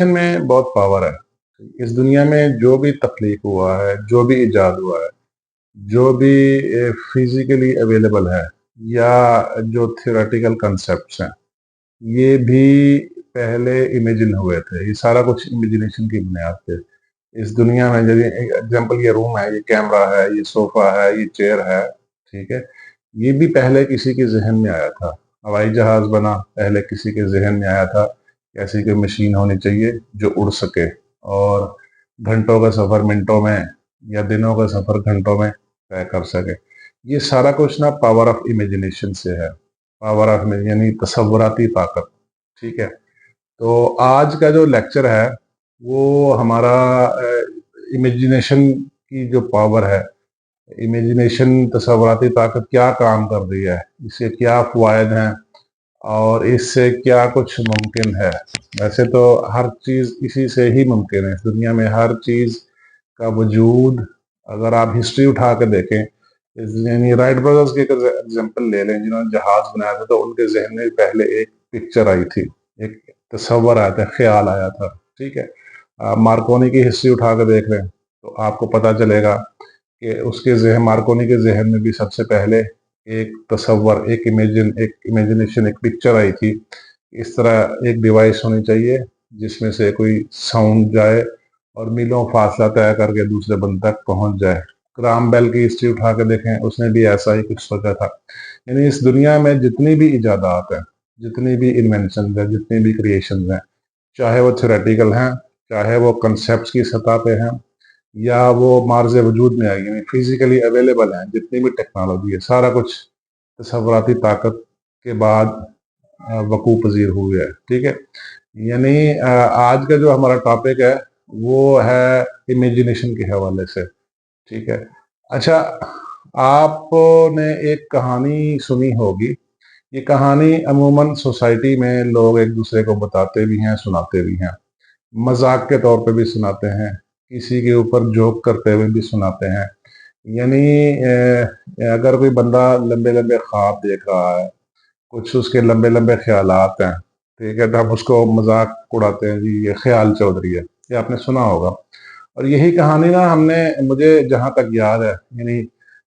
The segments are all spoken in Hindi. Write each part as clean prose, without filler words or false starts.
इमेजिनेशन में बहुत पावर है। इस दुनिया में जो भी तख्लीक हुआ है, जो भी इजाद हुआ है, जो भी फिजिकली अवेलेबल है, या जो थियोरेटिकल कंसेप्ट्स हैं, ये भी पहले इमेजिन हुए थे। ये सारा कुछ इमेजिनेशन की बुनियाद पे। इस दुनिया में जब एग्जांपल ये रूम है, ये कैमरा है, ये सोफा है, ये चेयर है, ठीक है, ये भी पहले किसी के जहन में आया था। हवाई जहाज बना, पहले किसी के जहन में आया था कि ऐसी कोई मशीन होनी चाहिए जो उड़ सके और घंटों का सफर मिनटों में या दिनों का सफर घंटों में तय कर सके। ये सारा कुछ ना पावर ऑफ इमेजिनेशन से है। पावर ऑफ यानी तसव्वुराती ताकत। ठीक है, तो आज का जो लेक्चर है वो हमारा इमेजिनेशन की जो पावर है, इमेजिनेशन तसव्वुराती ताकत क्या काम कर रही है, इसके क्या फ़वायद हैं और इससे क्या कुछ मुमकिन है। वैसे तो हर चीज़ इसी से ही मुमकिन है। इस दुनिया में हर चीज़ का वजूद, अगर आप हिस्ट्री उठा के देखें, यानी राइट ब्रदर्स की एग्जांपल ले लें, जिन्होंने जहाज बनाया था, तो उनके जहन में पहले एक पिक्चर आई थी, एक तस्वर आया था, ख्याल आया था। ठीक है, आप मार्कोनी की हिस्ट्री उठा के देख लें तो आपको पता चलेगा कि उसके जहन, मार्कोनी के जहन में भी सबसे पहले एक तस्वर, एक इमेजिनेशन, एक पिक्चर आई थी। इस तरह एक डिवाइस होनी चाहिए जिसमें से कोई साउंड जाए और मीलों फासला तय करके दूसरे बंदे तक पहुंच जाए। ग्राहम बेल की हिस्ट्री उठा के देखें, उसने भी ऐसा ही कुछ सोचा था। यानी इस दुनिया में जितनी भी इजादात हैं, जितनी भी इन्वेंशन हैं, जितनी भी क्रिएशन हैं, चाहे वो थ्योरेटिकल हैं, चाहे वो कंसेप्ट की सतह पे हैं, या वो मार्ज वजूद में आएगी, यानी फिजिकली अवेलेबल हैं, जितनी भी टेक्नोलॉजी है, सारा कुछ तसव्वुराती ताकत के बाद वकू पजीर हुए है। ठीक है, यानी आज का जो हमारा टॉपिक है वो है इमेजिनेशन के हवाले से। ठीक है, अच्छा, आपने एक कहानी सुनी होगी। ये कहानी अमूमन सोसाइटी में लोग एक दूसरे को बताते भी हैं, सुनाते भी हैं, मजाक के तौर पे भी सुनाते हैं, किसी के ऊपर जोक करते हुए भी सुनाते हैं। यानी अगर कोई बंदा लंबे लंबे ख्वाब देख रहा है, कुछ उसके लंबे लंबे ख्यालात हैं, ठीक है, तो हम उसको मजाक उड़ाते हैं, जी ये ख्याल चौधरी है। ये आपने सुना होगा। और यही कहानी ना हमने, मुझे जहाँ तक याद है, यानी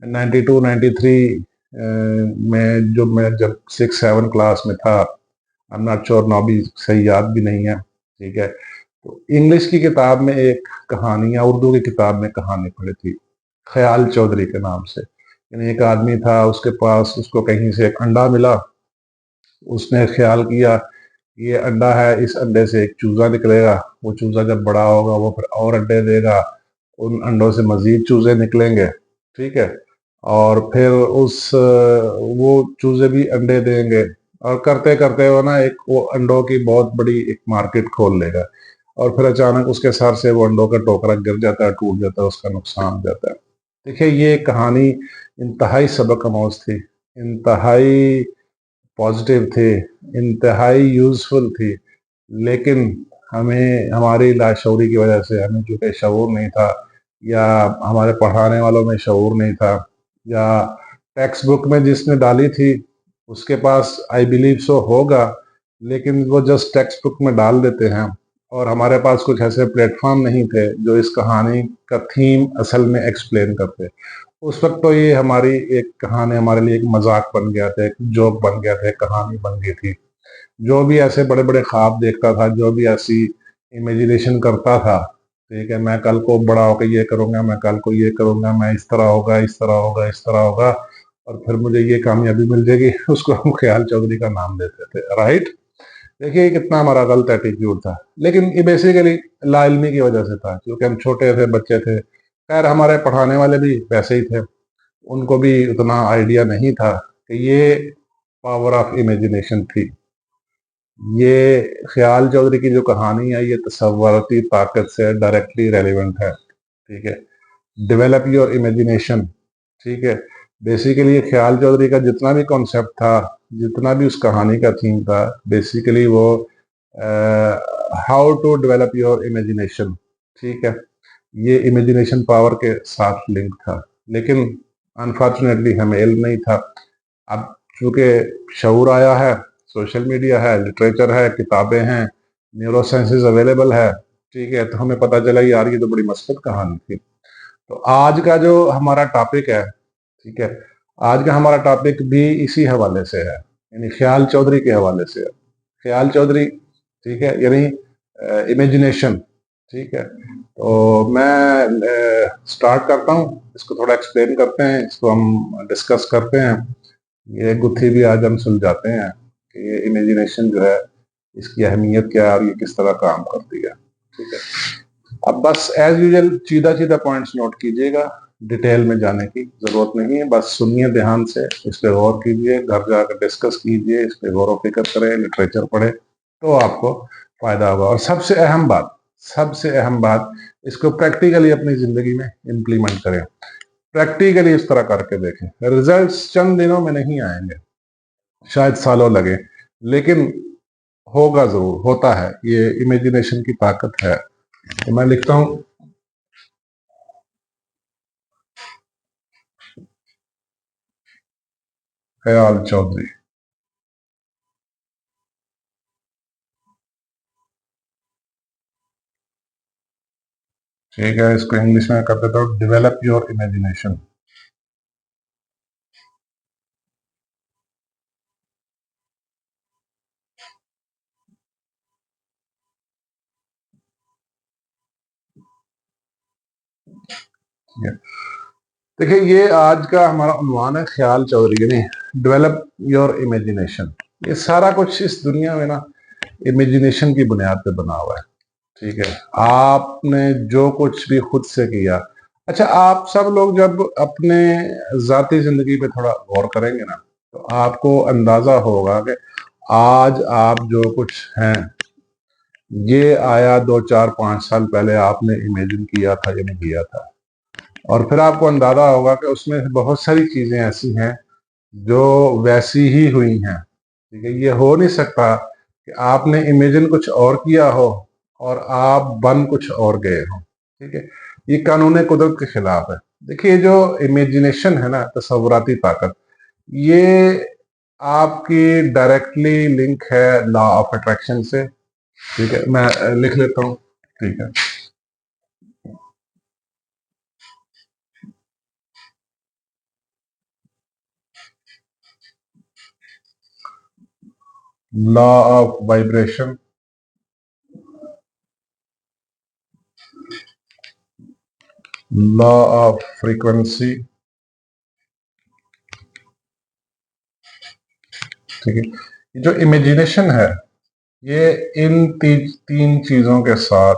92 93 में, जो मैं जब 6 7 क्लास में था, आई एम नॉट श्योर, ना भी सही याद भी नहीं है। ठीक है, तो इंग्लिश की किताब में एक कहानी, या उर्दू की किताब में कहानी पढ़ी थी, ख्याल चौधरी के नाम से। यानी एक आदमी था, उसके पास, उसको कहीं से एक अंडा मिला। उसने ख्याल किया ये अंडा है, इस अंडे से एक चूजा निकलेगा, वो चूजा जब बड़ा होगा वो फिर और अंडे देगा, उन अंडों से मजीद चूजे निकलेंगे। ठीक है, और फिर वो चूजे भी अंडे देंगे, और करते करते वो ना एक वो अंडों की बहुत बड़ी एक मार्केट खोल लेगा। और फिर अचानक उसके सर से वो अंडों का टोकरा गिर जाता है, टूट जाता है, उसका नुकसान हो जाता है। देखिए, ये कहानी इंतहाई सबक आमोज थी, इंतहाई पॉजिटिव थे, इंतहाई यूजफुल थी। लेकिन हमें, हमारी लाशऊरी की वजह से, हमें चूंकि शऊर नहीं था, या हमारे पढ़ाने वालों में शऊर नहीं था, या टेक्स्ट बुक में जिसने डाली थी उसके पास आई बिलीव सो होगा, लेकिन वो जस्ट टेक्स्ट बुक में डाल देते हैं। और हमारे पास कुछ ऐसे प्लेटफॉर्म नहीं थे जो इस कहानी का थीम असल में एक्सप्लेन करते। उस वक्त तो ये हमारी एक कहानी हमारे लिए एक मजाक बन गया था, एक जोक बन गया था, एक कहानी बन गई थी। जो भी ऐसे बड़े बड़े ख्वाब देखता था, जो भी ऐसी इमेजिनेशन करता था, ठीक है, मैं कल को बड़ा होकर ये करूंगा, मैं कल को ये करूंगा, मैं इस तरह होगा, इस तरह होगा, इस तरह होगा, और फिर मुझे ये कामयाबी मिल जाएगी, उसको हम ख्याल चौधरी का नाम देते थे। राइट, देखिए ये कितना हमारा गलत एटीट्यूड था। लेकिन ये बेसिकली लाइल्मी की वजह से था, क्योंकि हम छोटे थे, बच्चे थे। खैर, हमारे पढ़ाने वाले भी वैसे ही थे, उनको भी उतना आइडिया नहीं था कि ये पावर ऑफ इमेजिनेशन थी। ये ख्याल चौधरी की जो कहानी है, ये तसव्वुराती ताकत से डायरेक्टली रेलिवेंट है। ठीक है, डेवलप योर इमेजिनेशन। ठीक है, बेसिकली ये ख्याल चौधरी का जितना भी कॉन्सेप्ट था, जितना भी उस कहानी का थीम था, बेसिकली वो how to develop your imagination. ठीक है, ये इमेजिनेशन पावर के साथ लिंक था, लेकिन अनफॉर्चुनेटली हमें इल्म नहीं था। अब चूंकि शऊर आया है, सोशल मीडिया है, लिटरेचर है, किताबें हैं, न्यूरो साइंसेज अवेलेबल है, ठीक है, तो हमें पता चला यार ये तो बड़ी मस्बत कहानी थी। तो आज का जो हमारा टॉपिक है, ठीक है, आज का हमारा टॉपिक भी इसी हवाले से है, यानी ख्याल चौधरी के हवाले से है। ख्याल चौधरी, ठीक है, यानी इमेजिनेशन, ठीक है। तो मैं स्टार्ट करता हूँ, इसको थोड़ा एक्सप्लेन करते हैं, इसको हम डिस्कस करते हैं। ये गुत्थी भी आज हम सुलझाते हैं कि ये इमेजिनेशन जो है इसकी अहमियत क्या है और ये किस तरह काम करती है, ठीक है। अब बस एज यूजल सीधा सीधा पॉइंट्स नोट कीजिएगा, डिटेल में जाने की जरूरत नहीं है, बस सुनिए ध्यान से, इस पे गौर कीजिए, घर जाकर डिस्कस कीजिए, इस पे गौर व फिक्र करें, लिटरेचर पढ़े, तो आपको फायदा होगा। और सबसे अहम बात, इसको प्रैक्टिकली अपनी जिंदगी में इम्प्लीमेंट करें, प्रैक्टिकली इस तरह करके देखें। रिजल्ट्स चंद दिनों में नहीं आएंगे, शायद सालों लगे, लेकिन होगा जरूर, होता है, ये इमेजिनेशन की ताकत है। तो मैं लिखता हूं ख्याल चौधरी, ठीक है। इसको इंग्लिश में कर देता हूं, डेवलप योर इमेजिनेशन। देखिए, ये आज का हमारा उन्वान है, ख्याल चौधरी, यानी डेवलप योर इमेजिनेशन। ये सारा कुछ इस दुनिया में ना इमेजिनेशन की बुनियाद पे बना हुआ है, ठीक है। आपने जो कुछ भी खुद से किया, अच्छा, आप सब लोग जब अपने जाती जिंदगी पे थोड़ा गौर करेंगे ना, तो आपको अंदाजा होगा कि आज आप जो कुछ हैं, ये आया 2 4 5 साल पहले आपने इमेजिन किया था या नहीं किया था। और फिर आपको अंदाजा होगा कि उसमें बहुत सारी चीजें ऐसी हैं जो वैसी ही हुई हैं, ठीक है। ये हो नहीं सकता कि आपने इमेजिन कुछ और किया हो और आप बन कुछ और गए हो, ठीक है। ये कानून कुदरत के खिलाफ है। देखिए, जो इमेजिनेशन है ना, तसव्वुराती ताकत, ये आपकी डायरेक्टली लिंक है लॉ ऑफ अट्रैक्शन से, ठीक है। मैं लिख लेता हूँ, ठीक है। Law of vibration, law of frequency, ठीक है। ये जो इमेजिनेशन है, ये इन तीन चीजों के साथ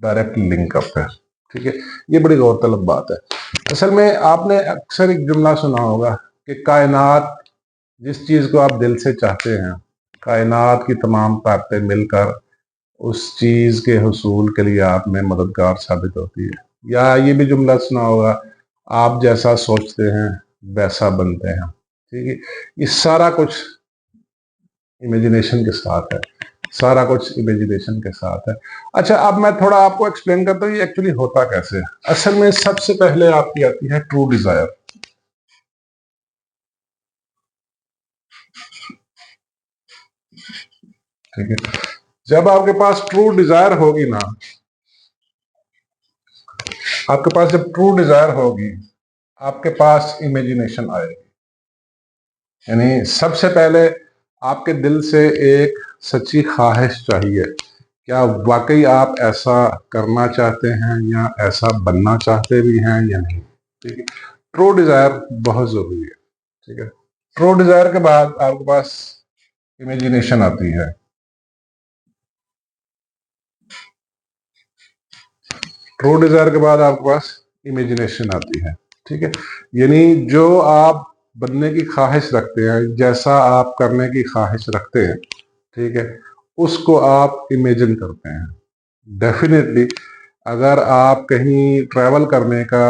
डायरेक्ट लिंकअप है, ठीक है। ये बड़ी गौरतलब बात है। असल में आपने अक्सर एक जुमला सुना होगा कि कायनात, जिस चीज को आप दिल से चाहते हैं, कायनात की तमाम ताकतें मिलकर उस चीज के हुसूल के लिए आप में मददगार साबित होती है। या ये भी जुमला सुना होगा, आप जैसा सोचते हैं वैसा बनते हैं, ठीक है। ये सारा कुछ इमेजिनेशन के साथ है, सारा कुछ इमेजिनेशन के साथ है। अच्छा, अब मैं थोड़ा आपको एक्सप्लेन करता हूँ ये एक्चुअली होता कैसे है। असल में सबसे पहले आपकी आती है ट्रू डिजायर, ठीक है। जब आपके पास ट्रू डिजायर होगी ना, आपके पास जब ट्रू डिजायर होगी, आपके पास इमेजिनेशन आएगी। यानी सबसे पहले आपके दिल से एक सच्ची ख्वाहिश चाहिए, क्या वाकई आप ऐसा करना चाहते हैं या ऐसा बनना चाहते भी हैं या नहीं, ठीक है। ट्रू डिजायर बहुत जरूरी है, ठीक है। ट्रू डिजायर के बाद आपके पास इमेजिनेशन आती है। ट्रू डिजायर के बाद आपके पास इमेजिनेशन आती है, ठीक है। यानी जो आप बनने की ख्वाहिश रखते हैं, जैसा आप करने की ख्वाहिश रखते हैं, ठीक है, उसको आप इमेजिन करते हैं। डेफिनेटली अगर आप कहीं ट्रैवल करने का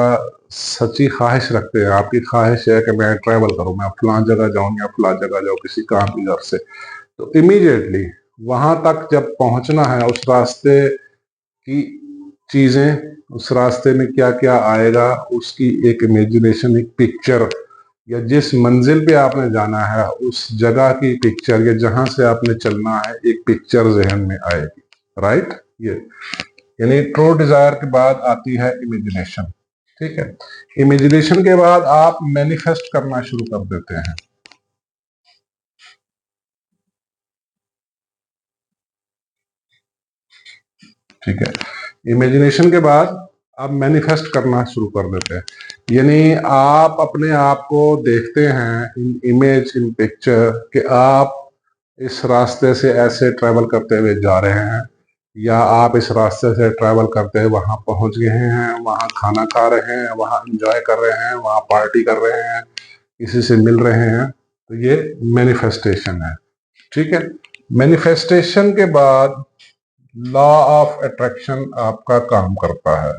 सच्ची ख्वाहिश रखते हैं, आपकी ख्वाहिश है कि मैं ट्रैवल करूं, मैं फलां जगह जाऊं या फलां जगह जाऊं किसी काम की घर से, तो इमीडिएटली वहां तक जब पहुंचना है, उस रास्ते की चीजें, उस रास्ते में क्या क्या आएगा, उसकी एक इमेजिनेशन, एक पिक्चर, या जिस मंजिल पे आपने जाना है उस जगह की पिक्चर, या जहां से आपने चलना है एक पिक्चर जहन में आएगी, राइट। ये यानी ट्रू डिजायर के बाद आती है इमेजिनेशन। ठीक है, इमेजिनेशन के बाद आप मैनिफेस्ट करना शुरू कर देते हैं। ठीक है, इमेजिनेशन के बाद आप मैनिफेस्ट करना शुरू कर देते हैं, यानी आप अपने आप को देखते हैं इन इमेज, इन पिक्चर, कि आप इस रास्ते से ऐसे ट्रैवल करते हुए जा रहे हैं, या आप इस रास्ते से ट्रैवल करते हुए वहां पहुंच गए हैं, वहां खाना खा रहे हैं, वहां एंजॉय कर रहे हैं, वहां पार्टी कर रहे हैं, किसी से मिल रहे हैं। तो ये मैनिफेस्टेशन है। ठीक है, मैनिफेस्टेशन के बाद लॉ ऑफ अट्रैक्शन आपका काम करता है।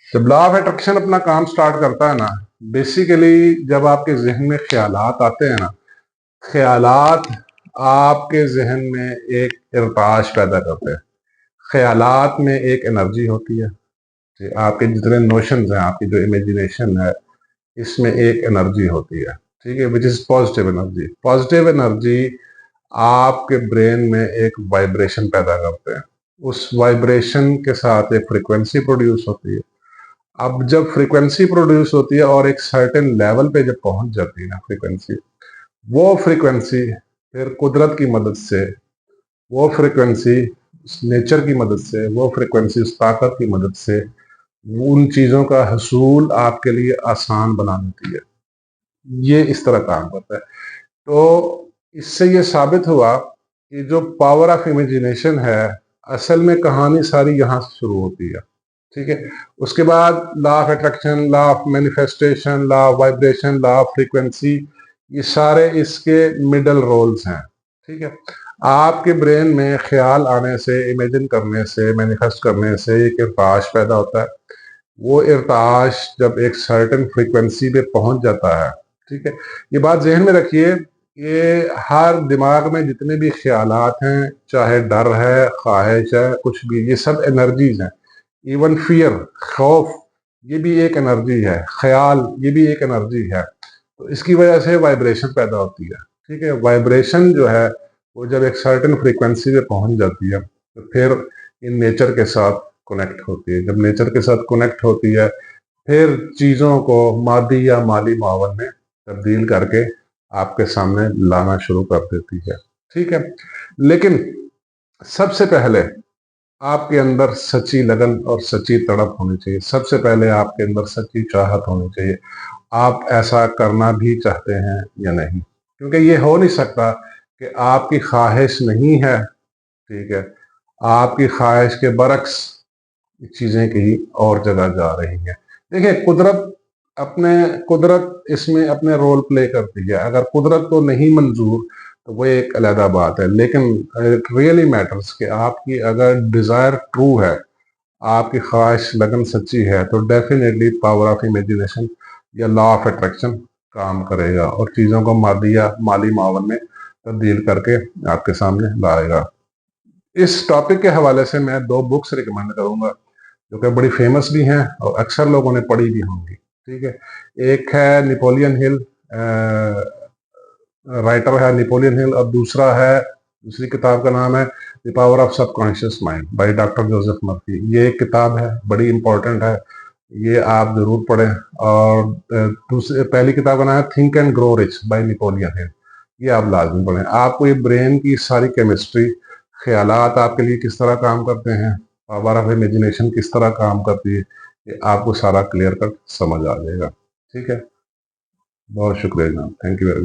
जब लॉ ऑफ अट्रैक्शन अपना काम स्टार्ट करता है ना, बेसिकली जब आपके जहन में ख्यालात आते हैं ना, ख्यालात आपके जहन में एक इर्ताश पैदा करते हैं। ख्यालात में एक एनर्जी होती है, आपके जितने नोशंस हैं, आपकी जो इमेजिनेशन है, इसमें एक एनर्जी होती है। ठीक है, which is positive energy. Positive energy आपके ब्रेन में एक वाइब्रेशन पैदा करते हैं, उस वाइब्रेशन के साथ एक फ्रीक्वेंसी प्रोड्यूस होती है। अब जब फ्रीक्वेंसी प्रोड्यूस होती है और एक सर्टेन लेवल पे जब पहुंच जाती है ना फ्रीक्वेंसी, वो फ्रीक्वेंसी फिर कुदरत की मदद से, वो फ्रीक्वेंसी नेचर की मदद से, वो फ्रीक्वेंसी उस ताकत की मदद से उन चीजों का हसूल आपके लिए आसान बना देती है। ये इस तरह काम करता है। तो इससे ये साबित हुआ कि जो पावर ऑफ इमेजिनेशन है, असल में कहानी सारी यहाँ से शुरू होती है। ठीक है, उसके बाद law of attraction, law of manifestation, law of vibration, law of frequency, ये सारे इसके मिडल रोल्स हैं। ठीक है, आपके ब्रेन में ख्याल आने से, इमेजिन करने से, मैनिफेस्ट करने से एक इर्ताश पैदा होता है। वो इर्ताश जब एक सर्टेन फ्रीक्वेंसी पे पहुंच जाता है, ठीक है, ये बात जहन में रखिए, ये हर दिमाग में जितने भी ख्यालात हैं, चाहे डर है, ख्वाहिश है, कुछ भी, ये सब एनर्जीज हैं। इवन फियर, खौफ, ये भी एक एनर्जी है। ख्याल, ये भी एक एनर्जी है। तो इसकी वजह से वाइब्रेशन पैदा होती है। ठीक है, वाइब्रेशन जो है वो जब एक सर्टेन फ्रीक्वेंसी पे पहुंच जाती है, तो फिर इन नेचर के साथ कनेक्ट होती है। जब नेचर के साथ कनेक्ट होती है, फिर चीज़ों को मादी या माली मावन में तब्दील करके आपके सामने लाना शुरू कर देती है। ठीक है, लेकिन सबसे पहले आपके अंदर सच्ची लगन और सच्ची तड़प होनी चाहिए। सबसे पहले आपके अंदर सच्ची चाहत होनी चाहिए, आप ऐसा करना भी चाहते हैं या नहीं। क्योंकि ये हो नहीं सकता कि आपकी ख्वाहिश नहीं है, ठीक है, आपकी ख्वाहिश के बरक्स चीजें कहीं और जगह जा रही हैं। देखिए, कुदरत इसमें अपने रोल प्ले करती है। अगर कुदरत को नहीं मंजूर तो वो एक अलग बात है, लेकिन इट रियली मैटर्स कि आपकी अगर डिजायर ट्रू है, आपकी ख्वाहिश लगन सच्ची है, तो डेफिनेटली पावर ऑफ इमेजिनेशन या लॉ ऑफ अट्रैक्शन काम करेगा और चीज़ों को मादी या माली मावन में तब्दील करके आपके सामने लाएगा। इस टॉपिक के हवाले से मैं 2 बुक्स रिकमेंड करूंगा जो कि बड़ी फेमस भी हैं और अक्सर लोगों ने पढ़ी भी होंगी। ठीक है, एक है नेपोलियन हिल, राइटर है नेपोलियन हिल, और दूसरी किताब का नाम है the power of subconscious mind by doctor Joseph Murphy. ये एक किताब है, बड़ी इंपॉर्टेंट है, ये आप जरूर पढ़ें। और पहली किताब का नाम है think and grow rich by Napoleon Hill, ये आप लाजमी पढ़ें। आपको ये ब्रेन की सारी केमिस्ट्री, ख्यालात आपके लिए किस तरह काम करते हैं, पावर ऑफ इमेजिनेशन किस तरह काम करती है, ये आपको सारा क्लियर कट समझ आ जाएगा। ठीक है, बहुत शुक्रिया जनाब, थैंक यू वेरी मच।